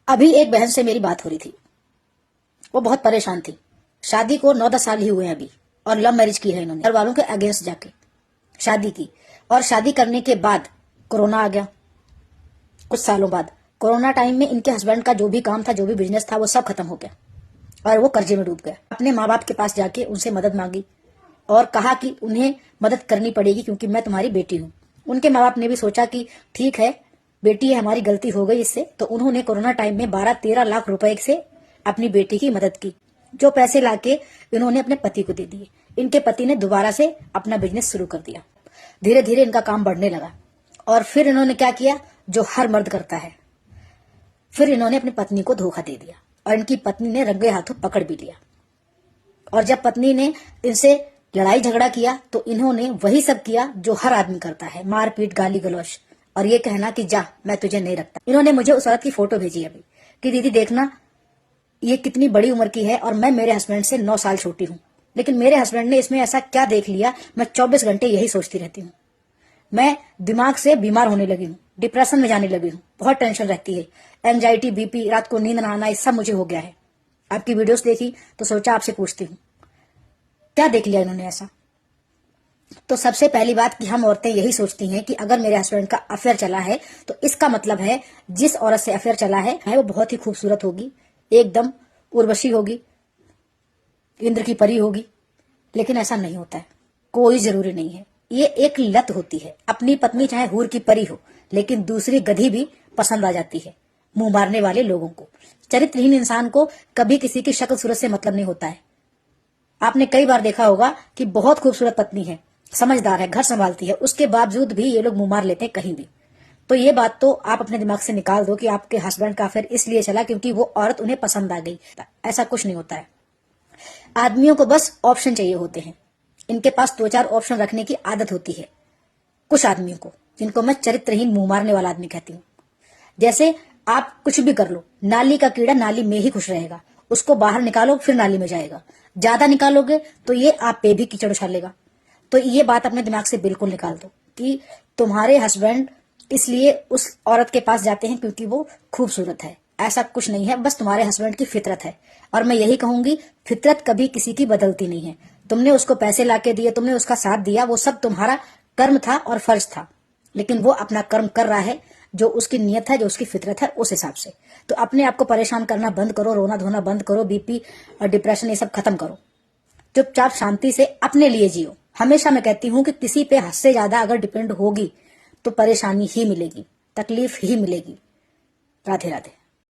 अभी एक बहन से मेरी बात हो रही थी। वो बहुत परेशान थी। शादी को 9-10 साल ही हुए हैं अभी, और लव मैरिज की है इन्होंने घर वालों के अगेंस्ट जाके शादी की। और शादी करने के बाद कोरोना आ गया। कुछ सालों बाद कोरोना टाइम में इनके हस्बैंड का जो भी काम था, जो भी बिजनेस था, वो सब खत्म हो गया और वो कर्जे में डूब गया। अपने माँ बाप के पास जाके उनसे मदद मांगी और कहा कि उन्हें मदद करनी पड़ेगी क्योंकि मैं तुम्हारी बेटी हूँ। उनके माँ बाप ने भी सोचा कि ठीक है, बेटी है, हमारी गलती हो गई इससे, तो उन्होंने कोरोना टाइम में 12-13 लाख रुपए से अपनी बेटी की मदद की, जो पैसे लाके इन्होंने अपने पति को दे दिए। इनके पति ने दोबारा से अपना बिजनेस शुरू कर दिया। धीरे धीरे इनका काम बढ़ने लगा और फिर इन्होंने क्या किया, जो हर मर्द करता है, फिर इन्होंने अपनी पत्नी को धोखा दे दिया और इनकी पत्नी ने रंगे हाथों पकड़ भी लिया। और जब पत्नी ने इनसे लड़ाई झगड़ा किया तो इन्होंने वही सब किया जो हर आदमी करता है, मारपीट, गाली गलौज और ये कहना कि जा, मैं तुझे नहीं रखता। इन्होंने मुझे उस औरत की फोटो भेजी अभी कि दीदी देखना, ये कितनी बड़ी उम्र की है और मैं मेरे हस्बैंड से 9 साल छोटी हूँ, लेकिन मेरे हस्बैंड ने इसमें ऐसा क्या देख लिया, मैं 24 घंटे यही सोचती रहती हूँ। मैं दिमाग से बीमार होने लगी हूँ, डिप्रेशन में जाने लगी हूँ, बहुत टेंशन रहती है, एंजाइटी, बीपी, रात को नींद ना आना, ये सब मुझे हो गया है। आपकी वीडियोस देखी तो सोचा आपसे पूछती हूँ, क्या देख लिया इन्होंने ऐसा। तो सबसे पहली बात कि हम औरतें यही सोचती हैं कि अगर मेरे हस्बैंड का अफेयर चला है तो इसका मतलब है जिस औरत से अफेयर चला है वो बहुत ही खूबसूरत होगी, एकदम उर्वशी होगी, इंद्र की परी होगी। लेकिन ऐसा नहीं होता है, कोई जरूरी नहीं है। ये एक लत होती है। अपनी पत्नी चाहे हूर की परी हो, लेकिन दूसरी गधी भी पसंद आ जाती है मुंह मारने वाले लोगों को। चरित्रहीन इंसान को कभी किसी की शक्ल सूरत से मतलब नहीं होता है। आपने कई बार देखा होगा कि बहुत खूबसूरत पत्नी है, समझदार है, घर संभालती है, उसके बावजूद भी ये लोग मुंह मार लेते हैं कहीं भी। तो ये बात तो आप अपने दिमाग से निकाल दो कि आपके हस्बैंड का अफेयर इसलिए चला क्योंकि वो औरत उन्हें पसंद आ गई। ऐसा कुछ नहीं होता है। आदमियों को बस ऑप्शन चाहिए होते हैं। इनके पास 2-4 ऑप्शन रखने की आदत होती है कुछ आदमियों को, जिनको मैं चरित्रहीन मुंह मारने वाला आदमी कहती हूँ। जैसे आप कुछ भी कर लो, नाली का कीड़ा नाली में ही खुश रहेगा, उसको बाहर निकालो फिर नाली में जाएगा। ज्यादा निकालोगे तो ये आप पे भी कीचड़ उछालेगा। तो ये बात अपने दिमाग से बिल्कुल निकाल दो कि तुम्हारे हस्बैंड इसलिए उस औरत के पास जाते हैं क्योंकि वो खूबसूरत है। ऐसा कुछ नहीं है, बस तुम्हारे हस्बैंड की फितरत है। और मैं यही कहूंगी, फितरत कभी किसी की बदलती नहीं है। तुमने उसको पैसे लाके दिए, तुमने उसका साथ दिया, वो सब तुम्हारा कर्म था और फर्ज था, लेकिन वो अपना कर्म कर रहा है जो उसकी नियत है, जो उसकी फितरत है, उस हिसाब से। तो अपने आप को परेशान करना बंद करो, रोना धोना बंद करो, बीपी और डिप्रेशन ये सब खत्म करो। चुपचाप शांति से अपने लिए जियो। हमेशा मैं कहती हूँ कि किसी पे हद से ज्यादा अगर डिपेंड होगी तो परेशानी ही मिलेगी, तकलीफ ही मिलेगी। राधे राधे।